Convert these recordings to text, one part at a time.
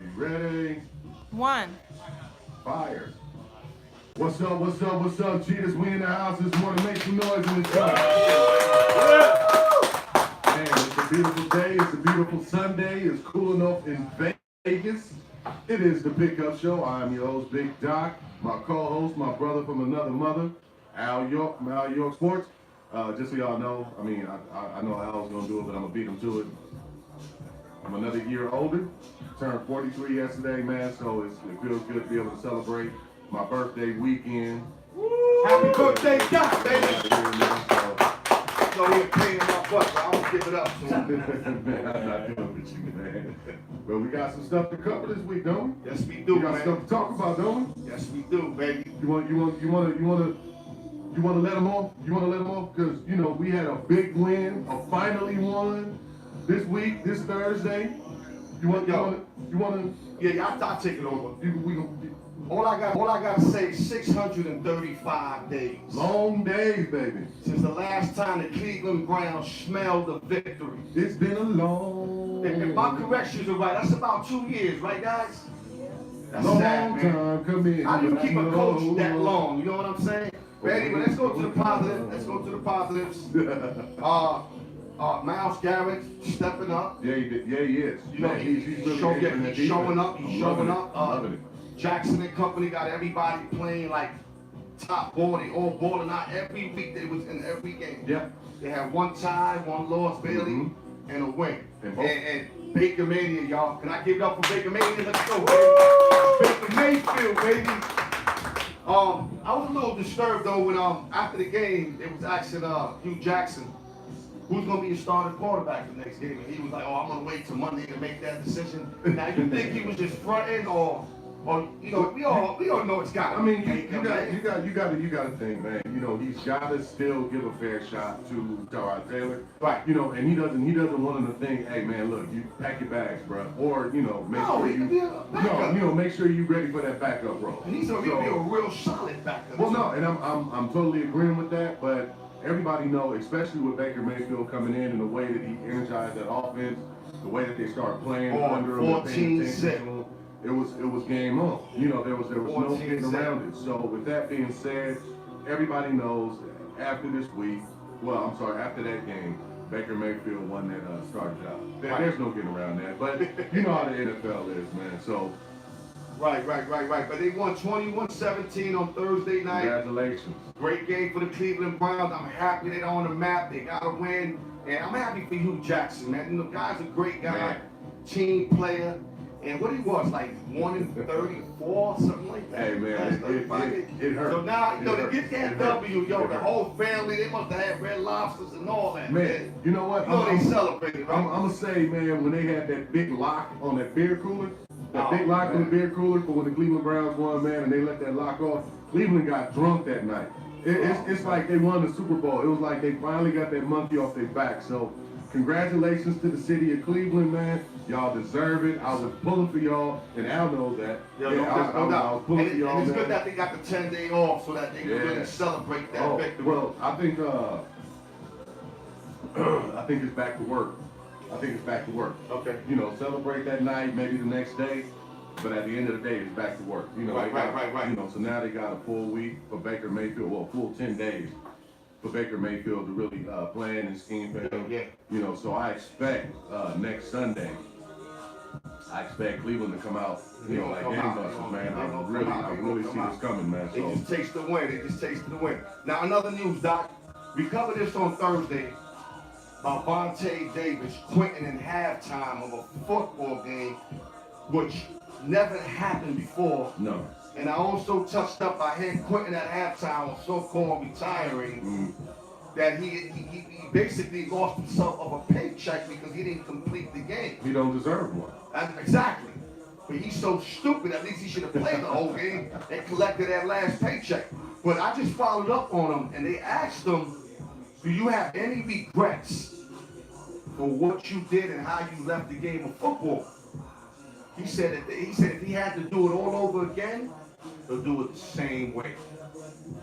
Ready? One. Fire. What's up, Cheetahs? We in the house this morning. Make some noise in this house. Man, it's a beautiful day. It's a beautiful Sunday. It's cool enough in Vegas. It is the Pickup Show. I'm your host, Big Doc. My co-host, my brother from another mother, Al York from Al York Sports. Just so y'all know, I know Al's gonna do it, but I'm gonna beat him to it. I'm another year older. Turned 43 yesterday, man, so it feels good to be able to celebrate my birthday weekend. Happy birthday, Doc, baby! So, So we're paying my butt, but I'm gonna give it up to him. man, I'm not doing with you, man. But we got some stuff to cover this week, don't we? Yes, we do, We got man. stuff to talk about, don't we? Yes, we do, baby. You want to let them off? You want to let them off? Because, you know, we had a big win, a finally won this week, this Thursday. You want to? Yeah, I'll take it over. All I got to say is 635 days. Long days, baby. Since the last time the Cleveland Browns smelled a victory. It's been a long, If my corrections are right, that's about 2 years, right, guys? That's long sad, man. time. Come in. How do you keep a coach that long? You know what I'm saying? Ready? But let's go to the positive. Let's go to the positives. Miles Garrett stepping up. Yeah, he did. Yeah, he is. You know, Man, he's really showing up. He's showing up. Loving it. Jackson and company got everybody playing like top ball. They all balling out every week. They was in every game. Yeah. They had one tie, one loss, Bailey, and a win. And Baker Mania, y'all. Can I give it up for Baker Mania? Let's go, baby. Baker Mayfield, baby. I was a little disturbed though when after the game it was asking Hugh Jackson who's gonna be your starting quarterback the next game, and he was like, "Oh, I'm gonna wait till Monday to make that decision." Now you think he was just fronting, or you know, we all know it's got. I mean, you got to think, man. You know, he's got to still give a fair shot to Tyrod Taylor, Right. You know, and he doesn't want him to think, hey, man, look, you pack your bags, bro, or you know, make No, sure he you, can be a backup. you know, make sure you ready for that backup role. And he's gonna be a real solid backup. Well, no, and I'm totally agreeing with that, but everybody know, especially with Baker Mayfield coming in and the way that he energized that offense, the way that they started playing under him, and paying attention to him, it was game on. You know, there was no getting around it. So with that being said, everybody knows after this week, after that game, Baker Mayfield won that starting job. There's no getting around that. But you know how the NFL is, man. So Right. But they won 21-17 on Thursday night. congratulations. Great game for the Cleveland Browns. I'm happy they're on the map. They got a win. And I'm happy for Hugh Jackson, man. You know, the guy's a great guy, Man. Team player. And what he was, like 1-34, something like that. Hey, man, it hurt. So now, you know, It to hurt. get that It W, hurt. yo, It the hurt. whole family, they must have had red lobsters and all that. Man, you know what? You know they celebrated, right? I'm gonna say, man, when they had that big lock on that beer cooler, that Oh, big lock on the man. beer cooler for when the Cleveland Browns won, man, and they let that lock off, Cleveland got drunk that night. It's like they won the Super Bowl. It was like they finally got that monkey off their back. So, congratulations to the city of Cleveland, man. Y'all deserve it. I was pulling for y'all, and Al knows that. Yeah, I no was doubt. pulling And for y'all, it's man. good that they got the 10-day off so that they can really celebrate that victory. Well, I think it's back to work. Okay. You know, celebrate that night, maybe the next day, but at the end of the day, it's back to work. You know, Right. You know, so now they got a full week for Baker Mayfield, well, full 10 days for Baker Mayfield to really plan and scheme for him. Yeah. You know, so I expect next Sunday, Cleveland to come out, you know, like gangbusters, man. I really see this coming, man. They So just taste the win. They just tasted the win. Now, another news, Doc. We covered this on Thursday about Vontae Davis quitting in halftime of a football game, which never happened before. no. And I also touched up by him quitting at halftime or so-called retiring, that he basically lost himself of a paycheck because he didn't complete the game. He don't deserve one. Exactly. But he's so stupid, at least he should have played the whole game and collected that last paycheck. But I just followed up on him, and they asked him, do you have any regrets for what you did and how you left the game of football? He said if he had to do it all over again, he'll do it the same way.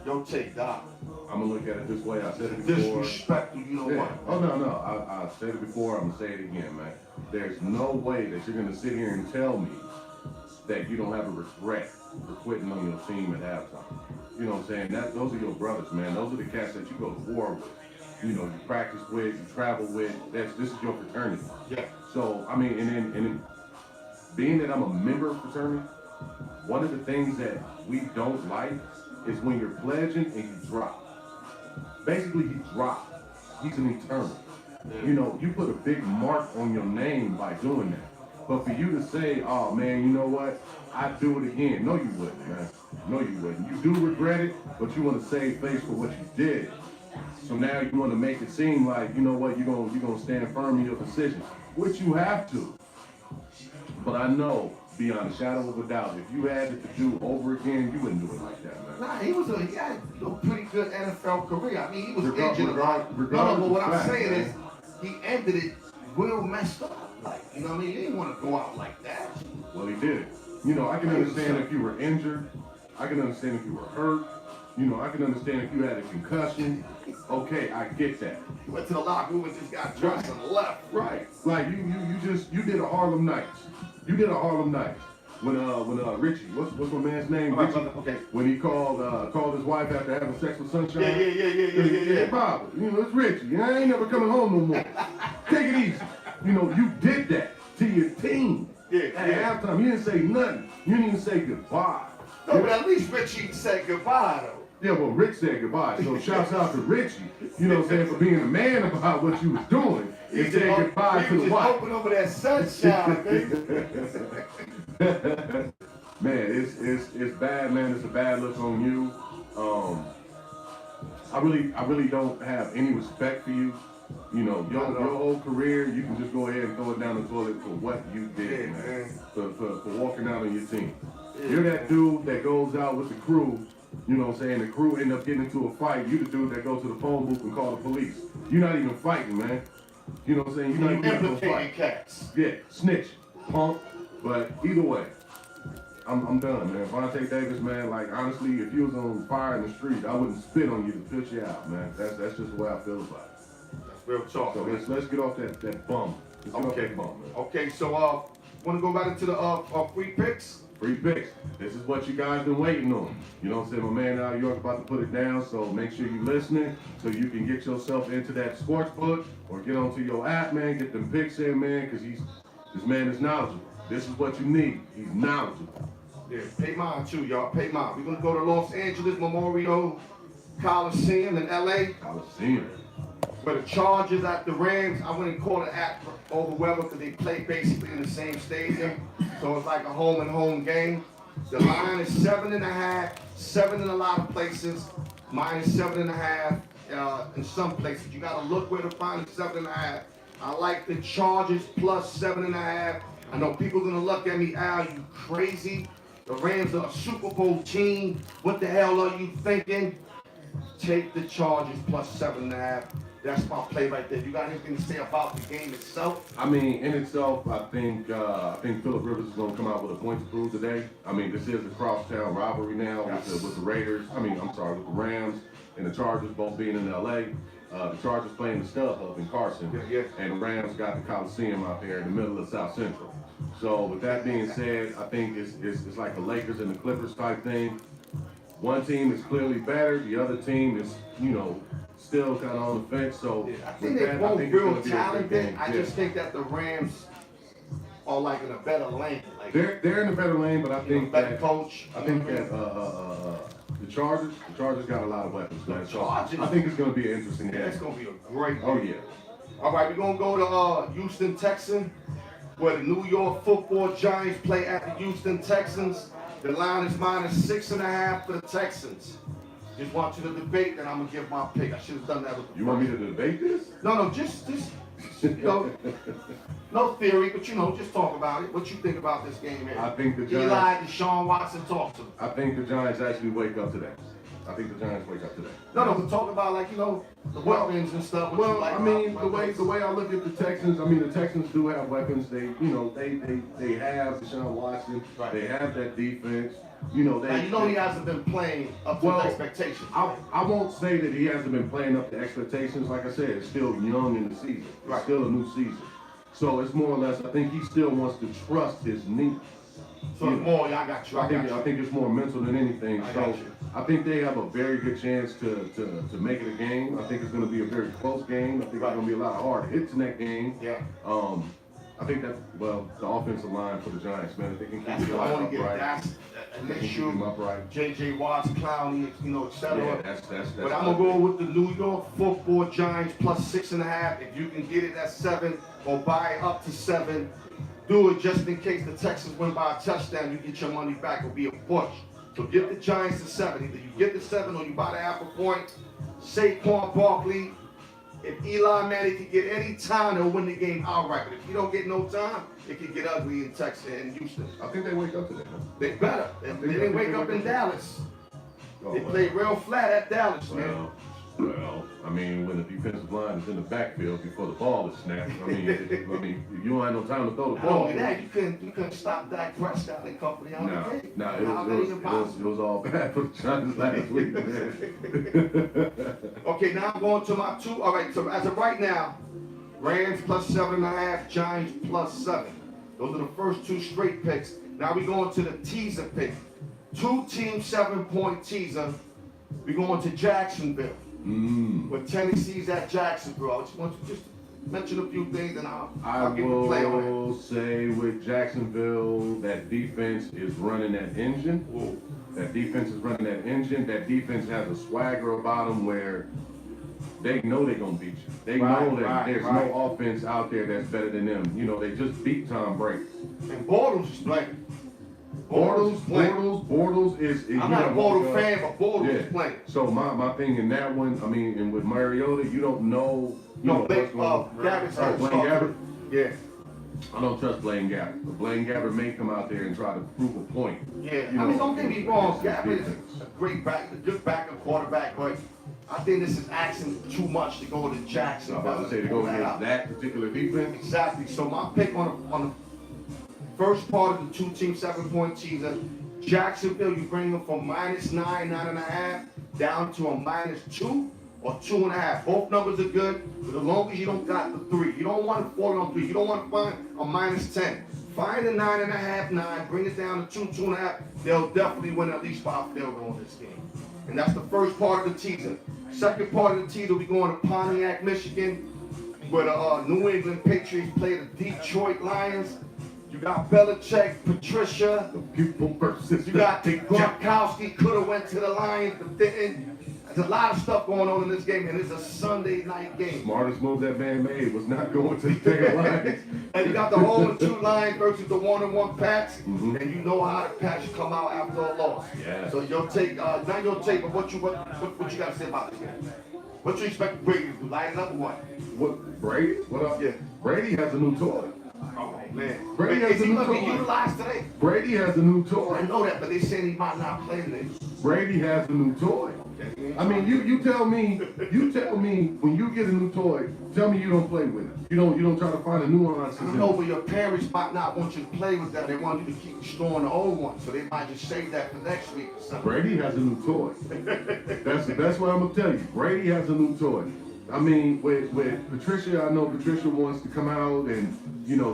Yo, take Doc. I'm gonna look at it this way. I said it before. Disrespectful, you know what? Oh no. I said it before. I'm gonna say it again, man. There's no way that you're gonna sit here and tell me that you don't have a regret for quitting on your team at halftime. You know what I'm saying? Those are your brothers, man. Those are the cats that you go to war with. You know, you practice with, you travel with. This is your fraternity. Yeah. So I mean, and then being that I'm a member of fraternity, one of the things that we don't like is when you're pledging and you drop. Basically, he dropped. He's an eternal. You know, you put a big mark on your name by doing that. But for you to say, oh man, you know what? I'd do it again. No, you wouldn't, man. No, you wouldn't. You do regret it, but you want to save face for what you did. So now you want to make it seem like, you know what, you're gonna stand firm in your decision, which you have to. But I know, beyond a shadow of a doubt, if you had it to do over again, you wouldn't do it like that, man. Nah, he had a pretty good NFL career. I mean, he was injured a lot. No, Regardless but what of I'm fact, saying man. is, he ended it real messed up. Like, you know what I mean? He didn't want to go out like that. Well, he did. You know, I can understand if you were injured. I can understand if you were hurt. You know, I can understand if you had a concussion. Okay, I get that. He went to the locker room and just got dressed and left. Right. Like you did a Harlem Nights. You did a Harlem Nights. When Richie, what's my man's name? Right, Richie. okay. When he called his wife after having sex with Sunshine. Yeah. Bob, you know, it's Richie. I ain't never coming home no more. Take it easy. You know, you did that to your team. At halftime, you didn't say nothing. You didn't even say goodbye. No, but at least Richie said goodbye, though. Yeah, well, Rick said goodbye. So shouts out to Richie, you know what I'm saying, for being a man about what you was doing. And saying goodbye to the wife. Open over that sunshine, baby. Man, it's bad, man. It's a bad look on you. I really don't have any respect for you. You know, your whole career, you can just go ahead and throw it down the toilet for what you did, man. For walking out on your team. You're that dude that goes out with the crew, you know what I'm saying? The crew end up getting into a fight. You the dude that goes to the phone booth and call the police. You're not even fighting, man. You know what I'm saying? You're not even implicating cats. Yeah, snitch, punk. But either way, I'm done, man. Vontae Davis, man, like honestly, if you was on fire in the street, I wouldn't spit on you to push you out, man. That's just the way I feel about it. That's real talk. So let's get off that bum. Let's get off that bum, man. Okay, so want to go right into the free picks? Free picks. This is what you guys been waiting on. You know what I'm saying? My man out of York about to put it down, so make sure you're listening so you can get yourself into that sports book or get onto your app, man. Get them picks in, man, because this man is knowledgeable. This is what you need. He's knowledgeable. Yeah, pay mine too, y'all. Pay mine. We're gonna go to Los Angeles Memorial Coliseum in LA. Coliseum. Where the Chargers at the Rams. I wouldn't call it at overwhelming because they play basically in the same stadium. So it's like a home and home game. The line is 7.5, 7 in a lot of places, minus 7.5 in some places. You gotta look where to find the 7.5. I like the Chargers plus 7.5. I know people gonna look at me, Al, you crazy. The Rams are a Super Bowl team. What the hell are you thinking? Take the Chargers plus 7.5. That's my play right there. You got anything to say about the game itself? I mean, in itself, I think Phillip Rivers is going to come out with a point to prove today. I mean, this is a crosstown rivalry now with the Raiders. I mean, I'm sorry, with the Rams and the Chargers both being in L.A. The Chargers playing the StubHub in Carson, and the Rams got the Coliseum out there in the middle of South Central. So with that being said, I think it's like the Lakers and the Clippers type thing. One team is clearly better, the other team is, you know, still kind of on the fence. So I think they're both real talented. I just think that the Rams are like in a better lane. Like they're in a better lane, but I think better that coach. I think that the Chargers got a lot of weapons, man. So I Chargers. think it's going to be an interesting game. That's gonna be a great game. Oh yeah. All right, we're gonna go to Houston Texans, where the New York Football Giants play at the Houston Texans. The line is minus 6.5 for the Texans. Just want you to debate, then I'm gonna give my pick. I should have done that with the You want me to debate this? No, just you know, no theory, but you know, just talk about it. What you think about this game here? I think the Giants. Eli, Deshaun Watson, talk to them. I think the Giants actually wake up today. I think the Giants wake up today. No, we're talking about like, you know, the weapons and stuff. What you Well, like I mean, about the way I look at the Texans, I mean, the Texans do have weapons. They, you know, they have Deshaun Watson. Right. They have that defense. You know, now, you know he hasn't been playing up to the expectations. I won't say that he hasn't been playing up to expectations. Like I said, it's still young in the season. It's Right. still a new season. So it's more or less, I think he still wants to trust his knee. So it's more, I got you. I think it's more mental than anything. I So got you. I think they have a very good chance to make it a game. I think it's going to be a very close game. I think there's going to be a lot of hard hits in that game. Yeah. I think that, well, the offensive line for the Giants, man, if they can That's keep the the line only get. upright. That's an They can keep issue. them upright. J.J. Watts, Clowney, you know, etc. Yeah, that's But I'm gonna go with the New York Football Giants plus 6.5. If you can get it at 7 or buy it up to 7, do it just in case the Texans win by a touchdown. You get your money back. It'll be a push. So get the Giants to 7. Either you get the 7 or you buy the half a point. Saquon Barkley. If Eli Manning can get any time, they'll win the game outright. But if you don't get no time, it can get ugly in Texas and Houston. I think they wake up today, man. They better. They didn't wake up in Dallas. Oh, They well. played real flat at Dallas, man. Well, I mean, when the defensive line is in the backfield before the ball is snapped, I mean, you don't have no time to throw the Not ball. only that, you couldn't stop Dak Prescott and company on the game. It was all bad for the Giants last week, man. Okay, now I'm going to my 2. All right, so as of right now, Rams plus 7.5, Giants plus 7. Those are the first 2 straight picks. Now we going to the teaser pick. 2-team 7-point teaser. We going to Jacksonville. With Tennessee's at Jacksonville. I just want to just mention a few things and I'll get the play on I will say with Jacksonville, that defense is running that engine. Ooh. That defense is running that engine. That defense has a swagger about them where they know they're going to beat you. They know that there's no offense out there that's better than them. You know, they just beat Tom Brady. And Bortles is playing. Bortles is I'm not a Bortles fan, but Bortles is playing. So my thing in that one, I mean, and with Mariota, you don't know. Blaine Gabbert. Yeah. I don't trust Blaine Gabbert. But Blaine Gabbert may come out there and try to prove a point. Yeah. I mean, don't get me wrong. Gabbert is a great back, a good backup quarterback, but I think this is asking too much to go to Jackson. I'm about to say to go against that particular defense. Exactly. So my pick on the first part of the 2-team 7-point teaser, Jacksonville, you bring them from -9, 9.5, down to a -2 or 2.5. Both numbers are good, but as long as you don't got the 3. You don't want to fall on 3. You don't want to find a -10. Find a 9.5, 9, bring it down to 2, 2.5. They'll definitely win at least 5 field goals in this game. And that's the first part of the teaser. Second part of the teaser, we going to Pontiac, Michigan, where the New England Patriots play the Detroit Lions. You got Belichick, Patricia. The people versus You got Gronkowski, could have went to the Lions, but didn't. There's a lot of stuff going on in this game, and it's a Sunday night game. Smartest move that man made was not going to the damn Lions. And you got the 0-2 Lions versus the 1-1 Pats, and you know how the Pats come out after a loss. Yeah. So your take, not your take, but what you got to say about this game? What you expect Brady to do? Line it up or what? What, Brady? What up? Yeah. Brady has a new toy. Oh man. Brady has Is a he new gonna be toy. utilized today? Brady has a new I toy. know that, but they saying he might not play today. Brady has a new toy. I mean, you tell me when you get a new toy, tell me you don't play with it. You don't try to find a nuance. I know, but your parents might not want you to play with that. They want you to keep storing the old one, so they might just save that for next week or something. Brady has a new toy. That's what I'm gonna tell you. Brady has a new toy. I mean, with Patricia, I know Patricia wants to come out and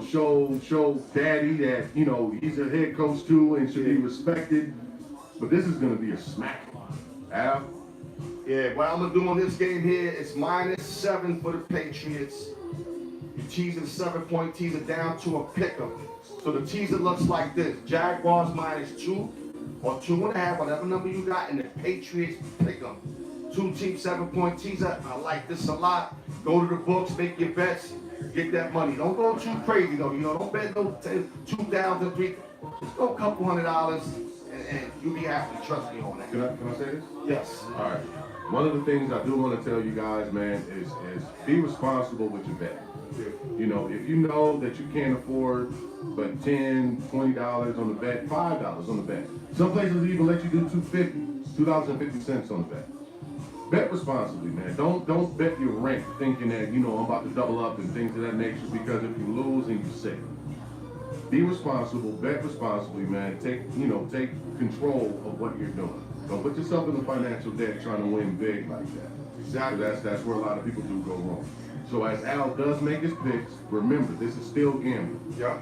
show Daddy that he's a head coach too and should be respected. But this is gonna be a smack. Al? Yeah, what I'm gonna do on this game here is -7 for the Patriots. You teaser the 7-point teaser down to a pick'em. So the teaser looks like this: Jaguars -2 or 2.5, whatever number you got, and the Patriots pick'em. 2-team 7-point teaser. I like this a lot. Go to the books, make your bets, get that money. Don't go too crazy though. Don't bet no 2,000, 3,000. Just go a couple $100 and you'll be happy. Trust me on that. Can I say this? Yes. All right. One of the things I do want to tell you guys, man, is be responsible with your bet. You know, if you know that you can't afford but $10, $20 on the bet, $5 on the bet. Some places even let you do $2.50 on the bet. Bet responsibly, man. Don't bet your rent thinking that, you know, I'm about to double up and things of that nature, because if you lose and you sick. Be responsible, bet responsibly, man. Take control of what you're doing. Don't put yourself in the financial debt trying to win big like that. Exactly. That's where a lot of people do go wrong. So as Al does make his picks, remember, this is still gambling. Yeah.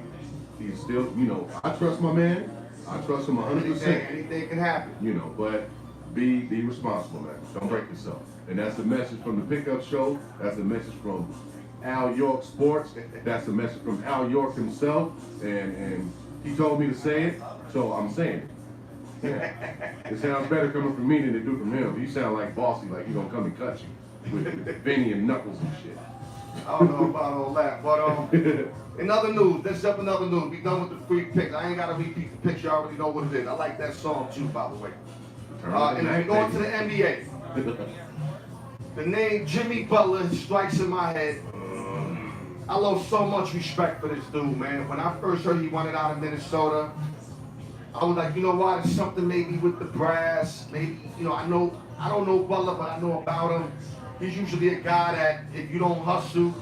He's still, you know, I trust my man. I trust him 100%. Anything can happen. You know, but be responsible, man. Don't break yourself. And that's the message from the Pickup Show. That's the message from Al York Sports. That's the message from Al York himself. And he told me to say it, so I'm saying it. Yeah. It sounds better coming from me than it do from him. He sound like bossy, like he gonna come and cut you with Benny and Knuckles and shit. I don't know about all that, but in other news, let's up in other news. We done with the free picks. I ain't gotta repeat the picture. I already know what it is. I like that song too, by the way. And we going to the NBA. The name Jimmy Butler strikes in my head. I lost so much respect for this dude, man. When I first heard he wanted out of Minnesota, I was like, you know what? It's something maybe with the brass. Maybe, you know, I don't know Butler, but I know about him. He's usually a guy that if you don't hustle,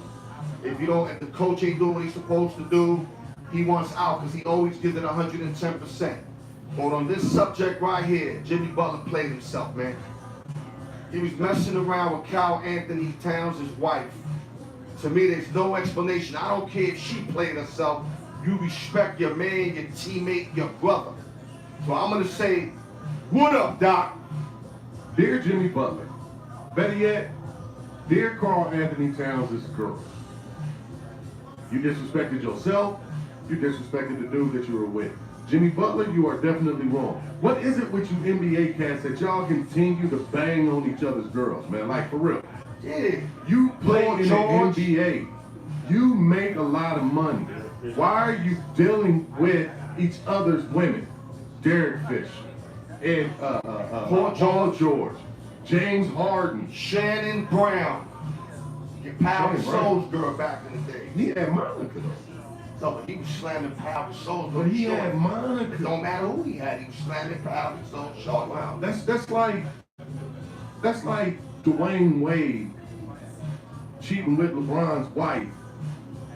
if the coach ain't doing what he's supposed to do, he wants out because he always gives it 110%. But on this subject right here, Jimmy Butler played himself, man. He was messing around with Carl Anthony Towns, his wife. To me, there's no explanation. I don't care if she played herself. You respect your man, your teammate, your brother. So I'm gonna say, what up, Doc? Dear Jimmy Butler, better yet, dear Carl Anthony Towns' girl. You disrespected yourself. You disrespected the dude that you were with. Jimmy Butler, you are definitely wrong. What is it with you NBA cats that y'all continue to bang on each other's girls, man? Like, for real. Yeah. You play in the NBA. You make a lot of money. Why are you dealing with each other's women? Derek Fisher and Paul George, James Harden, Shannon Brown. Your Pau Gasol's girl back in the day. He had Monica though. No, but he was slamming Pau Gasol's. But he had Monica. It don't matter who he had. He was slamming Pau Gasol's short. Wow. That's like Dwayne Wade cheating with LeBron's wife,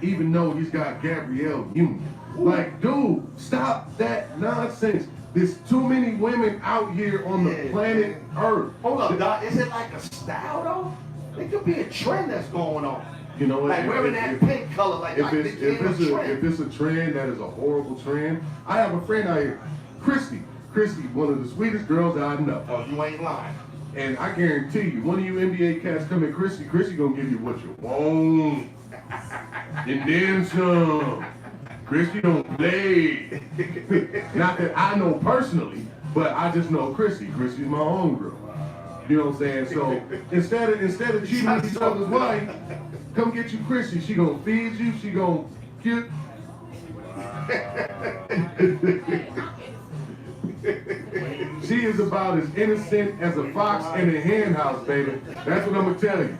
even though he's got Gabrielle Union. Like, dude, stop that nonsense. There's too many women out here on the planet Earth. Hold up, Doc. Is it like a style though? It could be a trend that's going on. You know, like wearing that pink color, like if it's a trend, that is a horrible trend. I have a friend out here, Christy, one of the sweetest girls that I know. Oh, you ain't lying. And I guarantee you, one of you NBA cats come at Christy gonna give you what you want, and then some. Christy don't play. Not that I know personally, but I just know Christy. Christy's my homegirl. You know what I'm saying? So instead of cheating with each other's wife, come get you Christy. She gonna feed you. She gonna get. She is about as innocent as a fox in a hen house, baby. That's what I'm gonna tell you.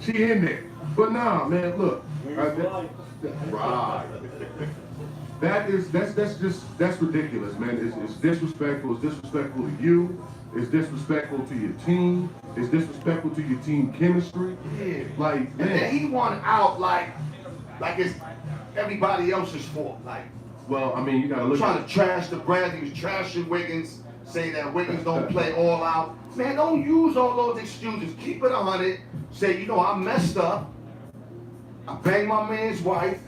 She in there. But nah, man, look. Right. That's ridiculous, man. It's disrespectful. It's disrespectful to you. It's disrespectful to your team. It's disrespectful to your team chemistry. Yeah. Like, man. And then he won out like it's everybody else's fault. Like, well, I mean, you gotta look. Trying to trash the brand. He was trashing Wiggins, saying that Wiggins don't play all out. Man, don't use all those excuses. Keep it 100. Say, you know, I messed up. I banged my man's wife.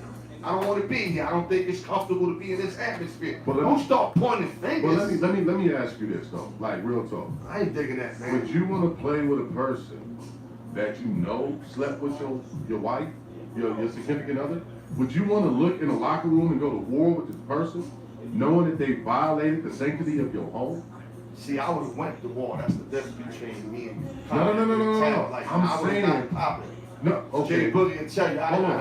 I don't want to be here. I don't think it's comfortable to be in this atmosphere. Well, don't start pointing fingers. Well, let me ask you this though, like real talk. I ain't digging that, man. Would you want to play with a person that you know slept with your wife, your significant other? Would you want to look in a locker room and go to war with this person, knowing that they violated the sanctity of your home? See, I would have went to war. That's the difference between me and you. No. Like, I'm saying. No, okay. Jay Boogie and tell you, hold on.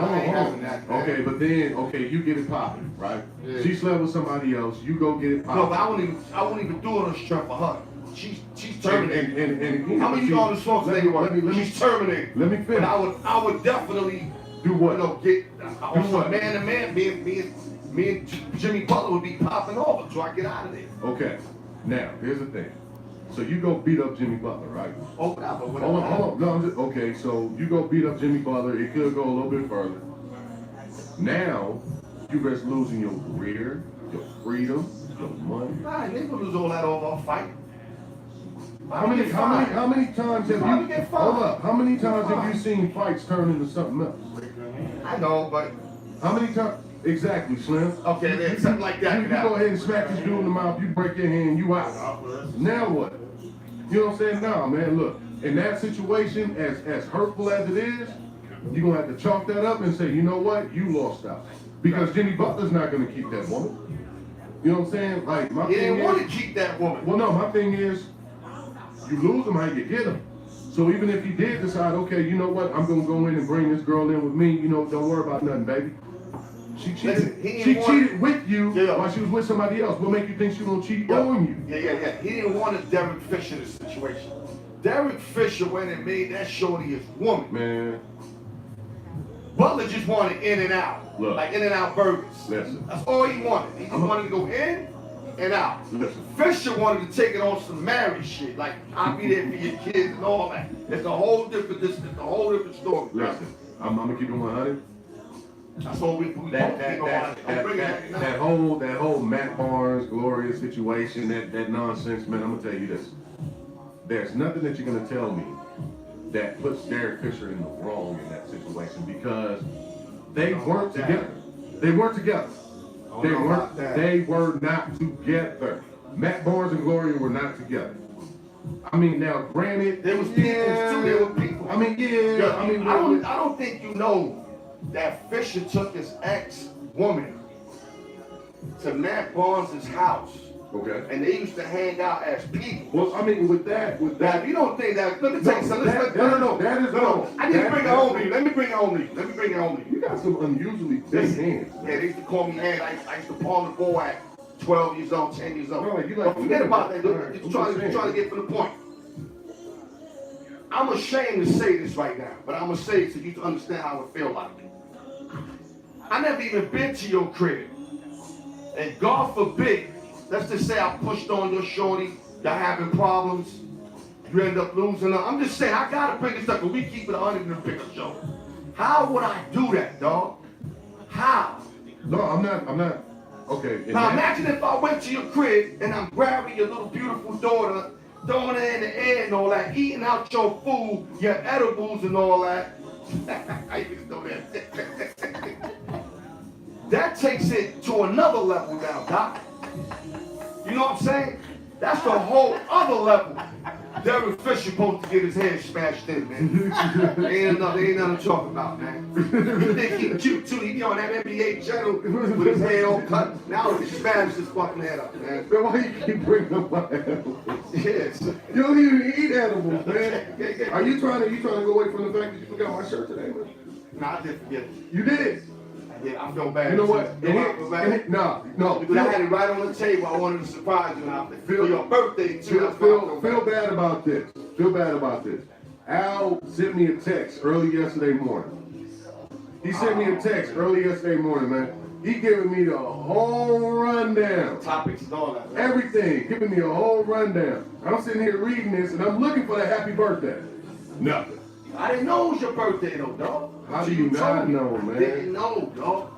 Okay, but then, you get it popping, right? Yeah. She slept with somebody else. You go get it popping. No, but I won't even do it on strength for her. She's terminated. And how many on the songs they were? She's terminated. Let me finish. But I would definitely Do what? You know, get also man to man. Me and Jimmy Butler would be popping over till I get out of there. Okay. Now, here's the thing. So you go beat up Jimmy Butler, right? Oh, whatever. Hold on. No, okay, so you go beat up Jimmy Butler. It could go a little bit further. Now, you risk losing your career, your freedom, your money. Nah, they gonna lose all that over a fight. How many times have you? Hold up. How many times have you seen fights turn into something else? I know, but how many times? Exactly, Slim. Okay, then something like that. You go ahead and smack this dude in the mouth. You break your hand. You out. Now what? You know what I'm saying? Nah, man. Look, in that situation, as hurtful as it is, you're gonna have to chalk that up and say, you know what? You lost out because Jimmy Butler's not gonna keep that woman. You know what I'm saying? Like my he thing didn't want is, to keep that woman. well, no, my thing is, you lose them how you get them. So even if he did decide, okay, you know what, I'm gonna go in and bring this girl in with me, you know, don't worry about nothing, baby. She cheated. She cheated with you while she was with somebody else. What make you think she gonna cheat on you? Yeah. He didn't want a Derek Fisher situation. Derek Fisher went and made that shorty his woman. Man. Butler just wanted in and out. Look, like in and out burgers. Listen. That's all he wanted. He just wanted to go in and out. Listen. Fisher wanted to take it on some marriage shit. Like, I'll be there for your kids and all that. It's a whole different story. Listen, I'm gonna keep it 100. That's all we that whole Matt Barnes glorious situation, that nonsense, man. I'm gonna tell you this. There's nothing that you're gonna tell me that puts Derek Fisher in the wrong in that situation because they weren't together. They weren't together. They were not together. Matt Barnes and Gloria were not together. I mean, now granted, there was people too. There were people. I mean, I don't think you know that Fisher took his ex-woman to Matt Barnes' house. Okay. And they used to hang out as people. Well, I mean, with that, now, if you don't think that, let me tell you something. No, that is no. I need to bring it home to you. Let me bring it home to you. You got some unusually big hands. Yeah, they used to call me hand. I used to palm the ball at 12 years old, 10 years old. No, But forget about that. You're trying to get to the point. I'm ashamed to say this right now, but I'm going to say it so you can understand how it feel like. I never even been to your crib. And God forbid, let's just say I pushed on your shorty, y'all having problems, you end up losing her. I'm just saying, I gotta bring this up, but we keep it 100 in the pickup show. How would I do that, dog? How? No, I'm not. Okay. Now imagine if I went to your crib and I'm grabbing your little beautiful daughter, throwing her in the air and all that, eating out your food, your edibles and all that. I even know that. That takes it to another level now, Doc. You know what I'm saying? That's the whole other level. Derek Fisher supposed to get his head smashed in, man. ain't nothing to talk about, man. You think he cute too? He be on that NBA channel with his head all cut. Now he smashed his fucking head up, man. Man, why you keep bringing up my animals? Yes. You don't even eat animals, man. Are you trying to go away from the fact that you forgot my shirt today, man? No, I did forget it. You did. Yeah, I feel bad. You know what? No. Because I had it right on the table. I wanted to surprise you. For your birthday, too. Feel bad about this. Al sent me a text early yesterday morning. He sent me a text early yesterday morning, man. He giving me the whole rundown. Topics and all that. Right? Everything. Giving me a whole rundown. I'm sitting here reading this, and I'm looking for that happy birthday. Nothing. I didn't know it was your birthday, though, dog. How do you not know, man? Didn't know, dog.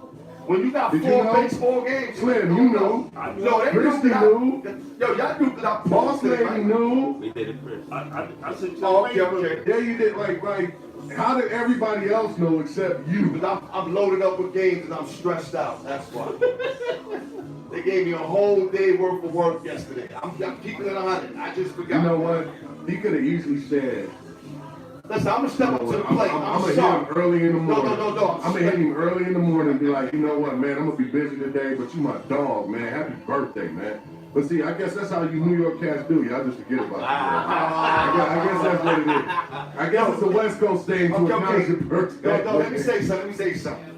When you got four baseball games, Slim, you know. No, they Christy knew. Yo, y'all knew that I Boss lady knew. We did it, Chris. I said, okay. Yeah, you did. Like, how did everybody else know except you? Because I'm loaded up with games and I'm stressed out. That's why. They gave me a whole day worth of work yesterday. I'm keeping it 100. I just forgot. You know what? He could have easily said. Listen, I'm gonna step up to the plate. I'm gonna hit him early in the morning. No. I'm gonna hit him early in the morning and be like, you know what, man? I'm gonna be busy today, but you my dog, man. Happy birthday, man. But see, I guess that's how you New York cats do. Y'all just forget about it. I guess that's what it is. I guess it's a West Coast thing to acknowledge your birthday. No, let me say something.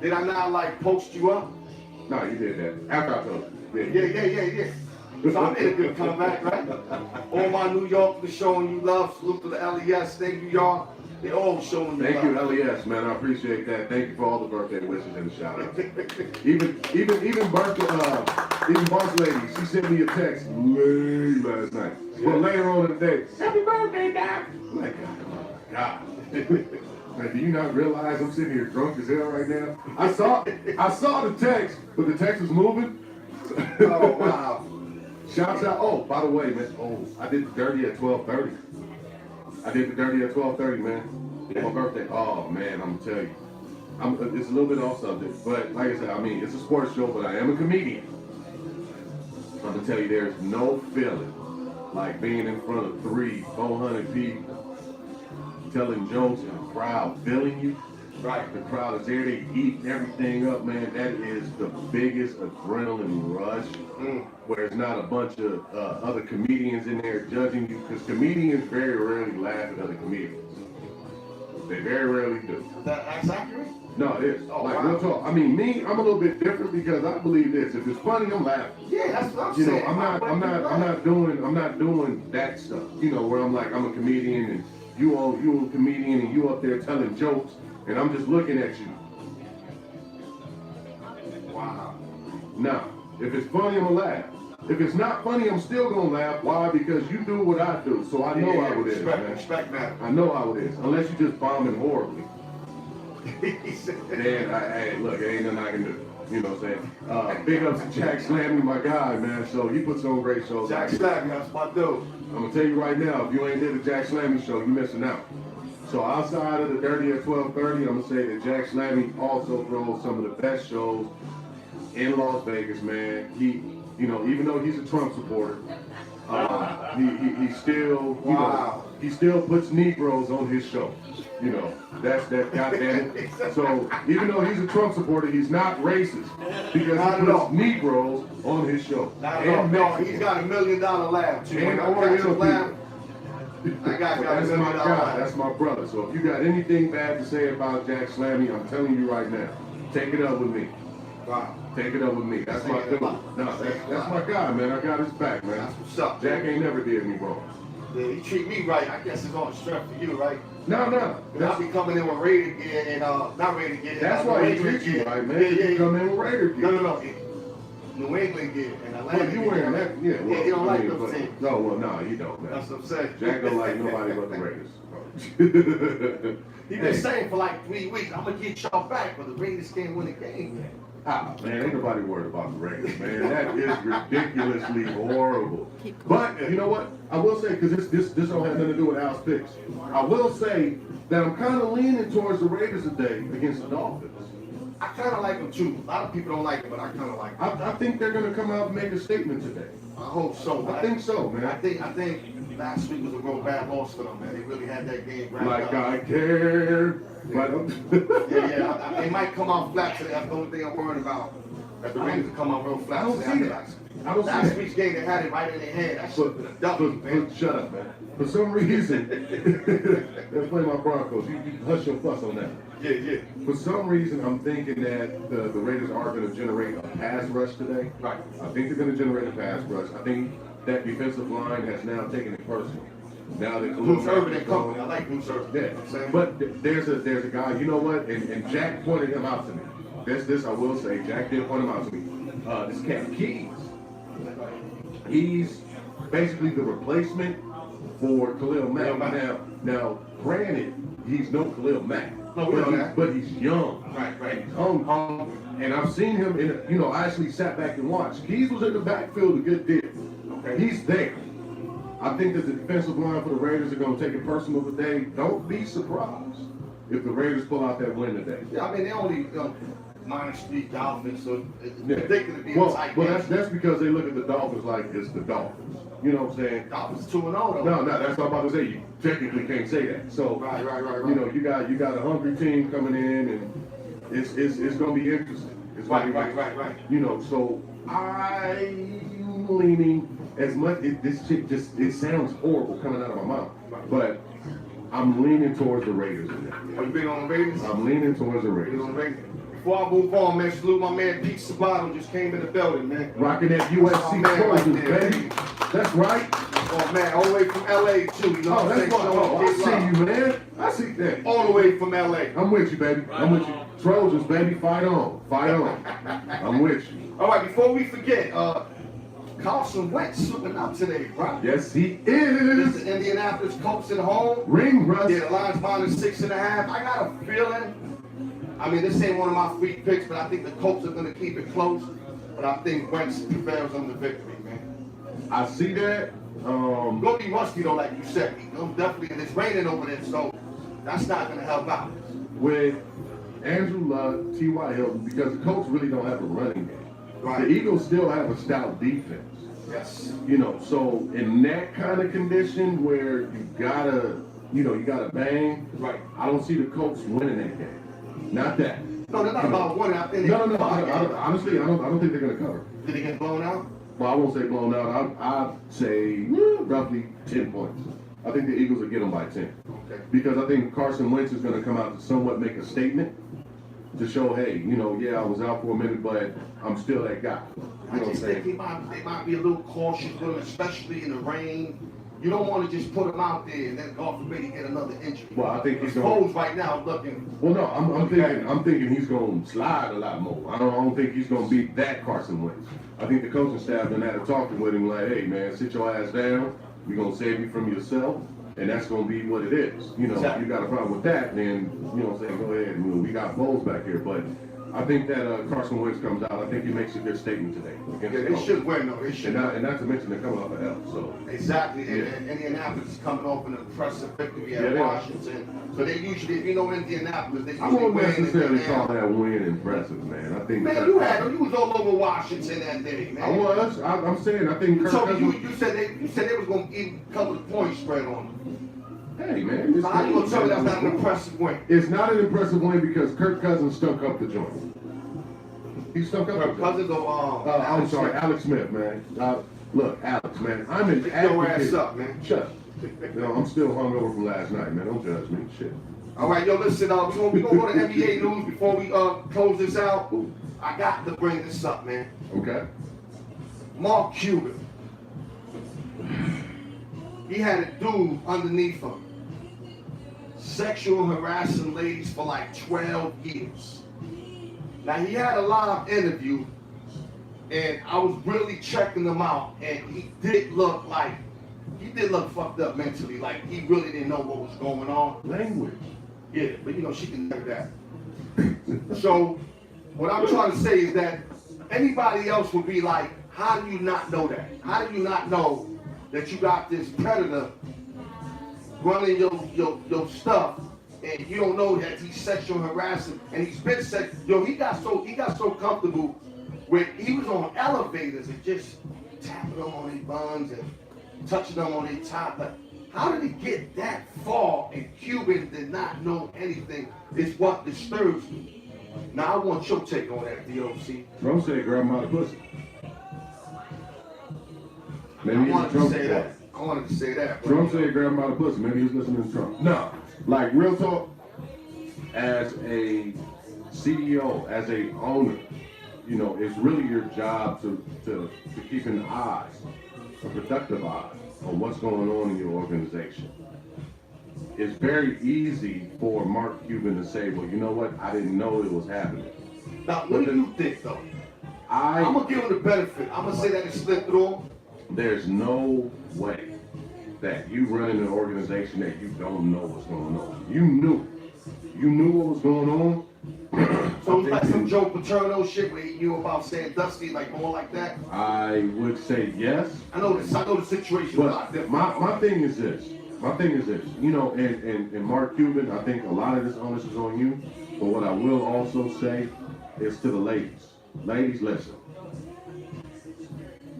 Did I not post you up? No, you did that. After I told you. Yeah. So I made a good comeback, right? All my New Yorkers showing you love. Salute to the LES. Thank you, y'all. They all showing you Thank you, love. LES, man. I appreciate that. Thank you for all the birthday wishes and shout outs. Even boss lady, she sent me a text late last night. Well, later on in the day, happy birthday, Doc. I'm like, oh my God. Man, do you not realize I'm sitting here drunk as hell right now? I saw the text, but the text was moving. Oh, wow. Shouts out. Oh, by the way, man. Oh, I did the dirty at 12:30. I did the dirty at 12:30, man. My birthday. Oh man, I'm gonna tell you. It's a little bit off subject, but like I said, I mean, it's a sports show, but I am a comedian. I'm gonna tell you, there's no feeling like being in front of 400 people, telling jokes, and the crowd feeling you. Right. The crowd is there, they eat everything up, man. That is the biggest adrenaline rush. Where it's not a bunch of other comedians in there judging you, because comedians very rarely laugh at other comedians. They very rarely do. That's accurate? No, it is. Oh, like, wow. real talk. I mean, me, I'm a little bit different because I believe this. If it's funny, I'm laughing. Yeah, that's what I'm You know, saying. I'm not doing that stuff. You know, where I'm like, I'm a comedian and you a comedian and you up there telling jokes and I'm just looking at you. Wow. Now, if it's funny, I'm gonna laugh. If it's not funny, I'm still gonna laugh. Why? Because you do what I do, so I know how it is, man. Respect matter. I know how it is. Unless you just bombing horribly. Then, hey, look, ain't nothing I can do. You know what I'm saying? Big ups to Jack Slammy, my guy, man. So he puts on great shows. Jack Slammy, that's my dude. I'm gonna tell you right now, if you ain't did the Jack Slammy show, you missing out. So outside of the Dirty at 12:30, I'm gonna say that Jack Slammy also throws some of the best shows in Las Vegas, man. He, you know, even though he's a Trump supporter, he still, you know, he still puts Negroes on his show. You know, that's that goddamn it. So even though he's a Trump supporter, he's not racist because he puts Negroes on his show. No, he's got $1 million laugh too. And Oriental laugh. I got that's $1 my million guy. laugh. That's my brother. So if you got anything bad to say about Jack Slammy, I'm telling you right now, take it up with me. Wow. Take it up with me. That's my dude. No, that's my guy, man. I got his back, man. That's what's up. Jack ain't never did me wrong. Yeah, he treat me right. I guess it's on strength for you, right? No. I'll be coming in with Raider gear and not Raider gear. That's why he treats you right, man. You come in with Raider gear. No. New England gear and Atlanta. Well, you wearing that? Yeah. Well, Yeah, he don't like those those things. No, well, no, he don't, man. That's what I'm saying. Jack don't like nobody but the Raiders. He been saying for like 3 weeks, I'm gonna get y'all back, but the Raiders can't win the game yet. Ah, man, ain't nobody worried about the Raiders, man. That is ridiculously horrible. But you know what? I will say, because this don't have nothing to do with Al's picks. I will say that I'm kind of leaning towards the Raiders today against the Dolphins. I kind of like them too. A lot of people don't like them, but I kind of like them. I think they're going to come out and make a statement today. I hope so. I think so, man. I think last week was a real bad loss for them, man. They really had that game wrapped Like up. I care. Yeah. They might come out flat today. That's the only thing I'm worried about. That the Raiders will come out real flat. I don't today. see that. I don't see Last that. week's game, they had it right in their hand. That shit was a ducky, man. Shut up, man. For some reason, let's play my Broncos. You hush your fuss on that. Yeah. For some reason, I'm thinking that the Raiders are going to generate a pass rush today. Right. I think they're going to generate a pass rush. I think that defensive line has now taken it personal. Now that Bruce Irvin and company. I like Bruce Irvin. Yeah, You know what I'm saying? but there's a guy. You know what? And Jack pointed him out to me. This I will say. Jack did point him out to me. This cat Keys. He's basically the replacement for Khalil Mack. Now, granted, he's no Khalil Mack. No, we know that. But he's young. Right. He's hungry. And I've seen him I actually sat back and watched. Keys was in the backfield a good deal. Okay. He's there. I think that the defensive line for the Raiders are going to take it personal today. Don't be surprised if the Raiders pull out that win today. Yeah, I mean, they only -3 Dolphins, so it's ridiculous to be a tight well, game. that's because they look at the Dolphins like it's the Dolphins. You know what I'm saying? Dolphins 2-0 though. No, that's what I'm about to say. You technically can't say that. So, Right. you know, you got a hungry team coming in, and it's going to be interesting. It's gonna be interesting. Right. You know, so I'm leaning as much. This shit it sounds horrible coming out of my mouth, but I'm leaning towards the Raiders. Are you been on the Raiders? I'm leaning towards the Been Raiders. on the Raiders. Before I move on, man, salute my man Pete Sabato just came in the building, man. Rocking that USC man right Trojans, there, baby. That's right. Oh man, all the way from LA too, you know Oh, what I'm that's saying? why. Oh, I Showing see love. you, man. I see that. All the way from LA. I'm with you, baby. I'm with you. Trojans, baby, fight on. Fight on. I'm with you. All right, before we forget, Carson Wentz suiting up today, bro. Yes, he This is is. Indianapolis Colts at home. Ring rust. Yeah, the line's -6.5. I got a feeling. I mean, this ain't one of my free picks, but I think the Colts are going to keep it close. But I think Wentz prevails on the victory, man. I see that. Gonna be rusty though, like you said. Definitely, and it's raining over there, so that's not going to help out. With Andrew Luck, T.Y. Hilton, because the Colts really don't have a running game. Right. The Eagles still have a stout defense. Yes. You know, so in that kind of condition where you gotta bang. Right. I don't see the Colts winning that game. Not that. No, they're not about winning. I think No. Honestly, I don't think they're gonna cover. Did they get blown out? Well, I won't say blown out. I'd say roughly 10 points. I think the Eagles will get them by 10. Okay. Because I think Carson Wentz is going to come out to somewhat make a statement to show, hey, yeah, I was out for a minute, but I'm still that guy. I just think they might be a little cautious with him, especially in the rain. You don't want to just put him out there and then God forbid he get another injury. Well, I think he's Foles going. right now looking. Well, no, I'm thinking he's going to slide a lot more. I don't think he's going to be that Carson Wentz. I think the coaching staff done had a talking with him like, hey, man, sit your ass down. We're going to save you from yourself. And that's going to be what it is. Exactly. You got a problem with that, then, say, go ahead. We got Foles back here. But I think that Carson Wentz comes out. I think he makes a good statement today. Yeah, they should win though. They should. And not to mention they're coming off a L. So Exactly. Yeah. And Indianapolis is coming off an impressive victory at Yeah, they are. Washington. So they usually, Indianapolis, they I usually won't win. necessarily call that win impressive, man. I think Man, you was all over Washington that day, man. I was. I'm saying I think Kirk So Cousins. you said they was gonna even cover the point spread on them. Hey, man. So how you gonna tell me that's not an impressive win? It's not an impressive win because Kirk Cousins stunk up the joint. He stunk up the joint. Cousins or I'm sorry, Alex Smith, man. Look, Alex, man. I'm an Pick your advocate. ass up, man. Shut up. I'm still hungover from last night, man. Don't judge me. Shit. All right, yo, listen, we gonna go to NBA news before we close this out. I got to bring this up, man. Okay. Mark Cuban. He had a dude underneath him sexual harassing ladies for like 12 years. Now he had a live interview and I was really checking him out and he did look fucked up mentally, like he really didn't know what was going on. Language. Yeah, but she can do that. So what I'm trying to say is that anybody else would be like, how do you not know that? How do you not know that you got this predator running your stuff and you don't know that he's sexual harassing and he's been he got so comfortable where he was on elevators and just tapping them on their buns and touching them on their top. Like, how did he get that far and Cuban did not know anything is what disturbs me. Now I want your take on that, DOC. Trump said grab him out of pussy. Maybe I he's a wanted to Trump say boy. that. I wanted to say that. Trump said grab him out of pussy. Maybe he was listening to Trump. No. Like, real talk, as a CEO, as a owner, it's really your job to keep an eye, a productive eye, on what's going on in your organization. It's very easy for Mark Cuban to say, well, you know what? I didn't know it was happening. Now, what do you think, though? I'm going to give him the benefit. I'm going to say that it slipped through. There's no way that you run in an organization that you don't know what's going on. You knew what was going on. So it's like some Joe Paterno shit where he knew about saying Dusty, like more like that? I would say yes. I know the situation is a lot But different. my thing is this. And Mark Cuban, I think a lot of this onus is on you. But what I will also say is to the ladies. Ladies, listen.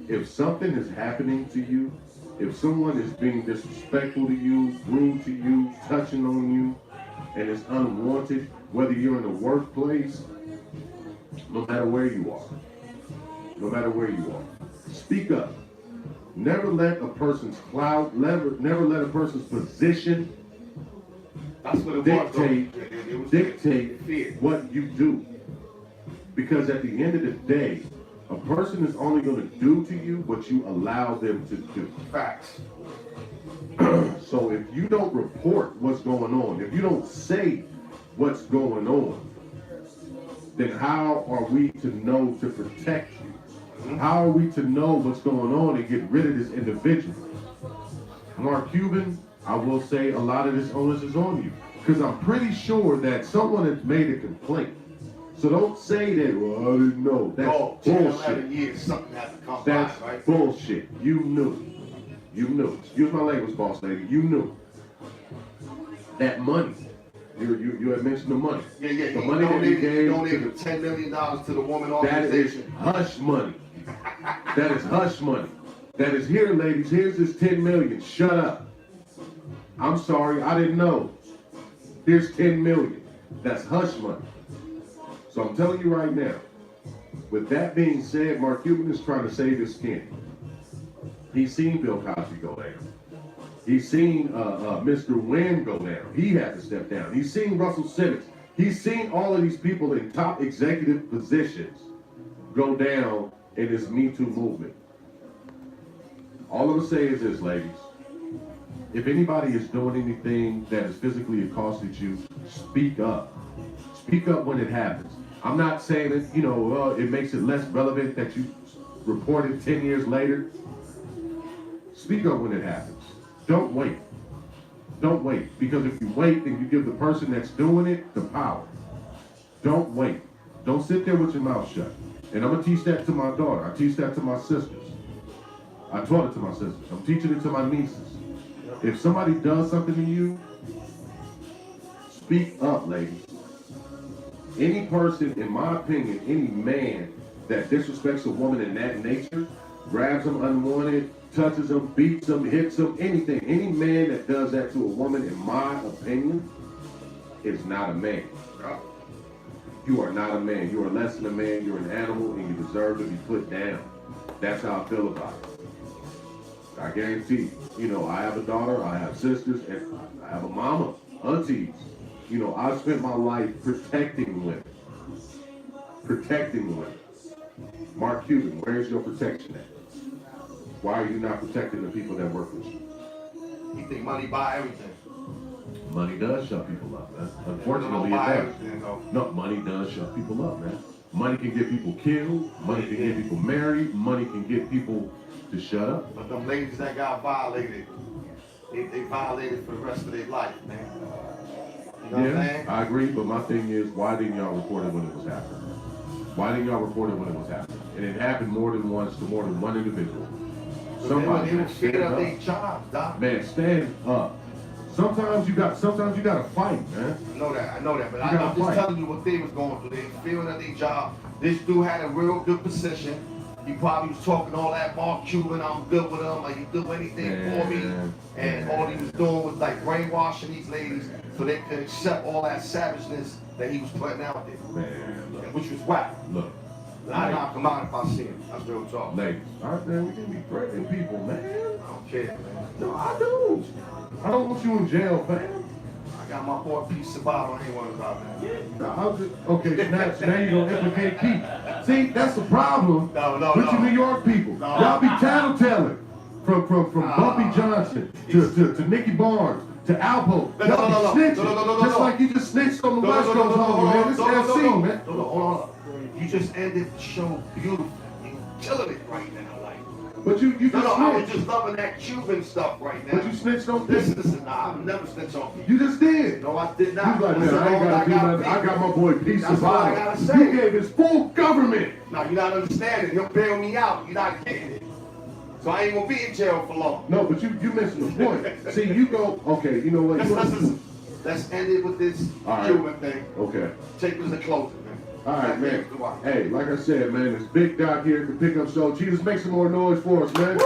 If something is happening to you, if someone is being disrespectful to you, rude to you, touching on you, and it's unwanted, whether you're in the workplace, no matter where you are, speak up. Never let a person's clout, never let a person's position That's what it dictate what you do. Because at the end of the day, A person is only going to do to you what you allow them to do. Facts. So if you don't report what's going on, if you don't say what's going on, then how are we to know to protect you? How are we to know what's going on and get rid of this individual? Mark Cuban, I will say a lot of this onus is on you, because I'm pretty sure that someone has made a complaint. So don't say that, well, I didn't know. That's 10, bullshit. 11 years, something has to come That's by, right? bullshit. You knew. You knew. Excuse my language, boss lady. You knew. That money. You had mentioned the money. Yeah. The money that he gave. Donated $10 million to the woman That is organization. hush money. That is hush money. That is here, ladies. Here's this 10 million. Shut up. I'm sorry. I didn't know. Here's 10 million. That's hush money. So I'm telling you right now, with that being said, Mark Cuban is trying to save his skin. He's seen Bill Cosby go down. He's seen Mr. Wynn go down. He had to step down. He's seen Russell Simmons. He's seen all of these people in top executive positions go down in this Me Too movement. All I'm going to say is this, ladies. If anybody is doing anything that is physically accosted you, speak up. Speak up when it happens. I'm not saying that, it makes it less relevant that you report it 10 years later. Speak up when it happens. Don't wait. Don't wait. Because if you wait, then you give the person that's doing it the power. Don't wait. Don't sit there with your mouth shut. And I'm going to teach that to my daughter. I teach that to my sisters. I taught it to my sisters. I'm teaching it to my nieces. If somebody does something to you, speak up, ladies. Any person, in my opinion, any man that disrespects a woman in that nature, grabs them unwanted, touches them, beats them, hits them, anything. Any man that does that to a woman, in my opinion, is not a man. You are not a man. You are less than a man. You're an animal, and you deserve to be put down. That's how I feel about it. I guarantee you, I have a daughter, I have sisters, and I have a mama, aunties. I've spent my life protecting women. Protecting women. Mark Cuban, where's your protection at? Why are you not protecting the people that work with you? You think money buy everything? Money does shut people up, man. Unfortunately, it does. No, money does shut people up, man. Money can get people killed. Money can get people married. Money can get people to shut up. But them ladies that got violated, they violated for the rest of their life, man. You know what I'm saying? I agree, but my thing is, why didn't y'all report it when it was happening? Why didn't y'all report it when it was happening? And it happened more than once to more than one individual. Somebody they were scared of their jobs, doc. Man, stand up. Sometimes you gotta fight, man. I know that, but I'm just telling you what they was going through. They fearing of their job. This dude had a real good position. He probably was talking all that Mark Cuban, I'm good with him, like he do anything for me. And all he was doing was like brainwashing these ladies so they could accept all that savageness that he was putting out there. Man, look. Which was whack. Look. I knock him out if I see him. That's real talk. Ladies, all right, man, we can be threatening people, man. I don't care, man. No, I don't. I don't want you in jail, fam. I got my boy Pete Sabato. I ain't worried about that. No, I'll just, okay, so now you're going to implicate Pete. See, that's the problem with you New York people. Y'all be tattletelling from Bumpy Johnson to Nicky Barnes to Alpo. Y'all be snitching. Just like you just snitched on the West Coast homie, man. This FC, man. Hold on. You just ended the show beautiful. You killing it right now, like. But you just snitched. I was just loving that Cuban stuff right now. But you snitched on Listen, nah, I've never snitched on people. You just did. No, I did not. You like, man, I ain't gotta do nothing. I got my boy Pete That's all I Sabato. gotta say. You gave his full government. Now, you're not understanding. He'll bail me out. You're not getting it. So I ain't gonna be in jail for long. No, but you missing the point. See, you go, okay, you know what? Let's end it with this Cuban thing. Okay. Take us a closing, man. All right, man. Hey, like I said, man, it's Big Doc here at the Pickup Show. Cheetahs, make some more noise for us, man.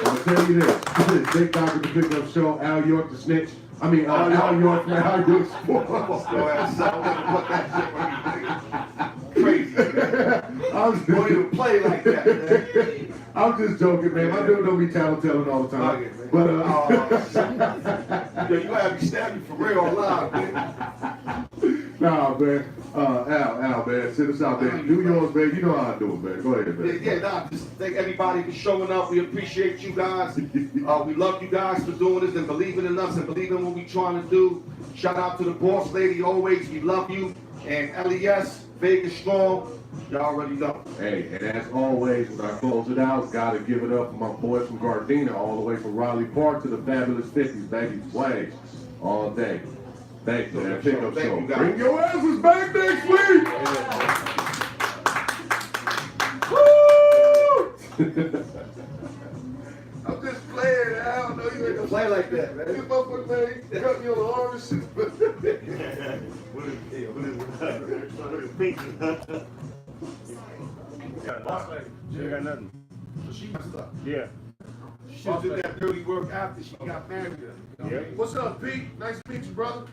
I'll tell you this. This is Big Doc at the Pickup Show. Al York the snitch. I mean, Al York from Al York Sports. Crazy, man. Don't even play like that, man. I'm just joking, man. My dude don't be tattletelling all the time. But yo, you gotta be stabbing for real alive, man. Nah, man. Al, man, send us out, man. Do yours, man. You know how I do it, man. Go ahead, man. Yeah, just thank everybody for showing up. We appreciate you guys. We love you guys for doing this and believing in us and believing in what we're trying to do. Shout out to the boss lady always. We love you. And LES, Vegas Strong. Y'all already know. Hey, and as always, when I close it out, gotta give it up for my boys from Gardena, all the way from Raleigh Park to the fabulous 50s, baby. Play all day. Thank you, man. Pick up show. Bring your asses back next week. Woo! I'm just playing. I don't know you ain't gonna Play like that, man. You motherfucker, man. You cut me on the arm and shit. What is pink? She got nothing. So she messed up. Yeah. She did that dirty work after she got married. Yeah. What's up, Pete? Nice to meet you, brother.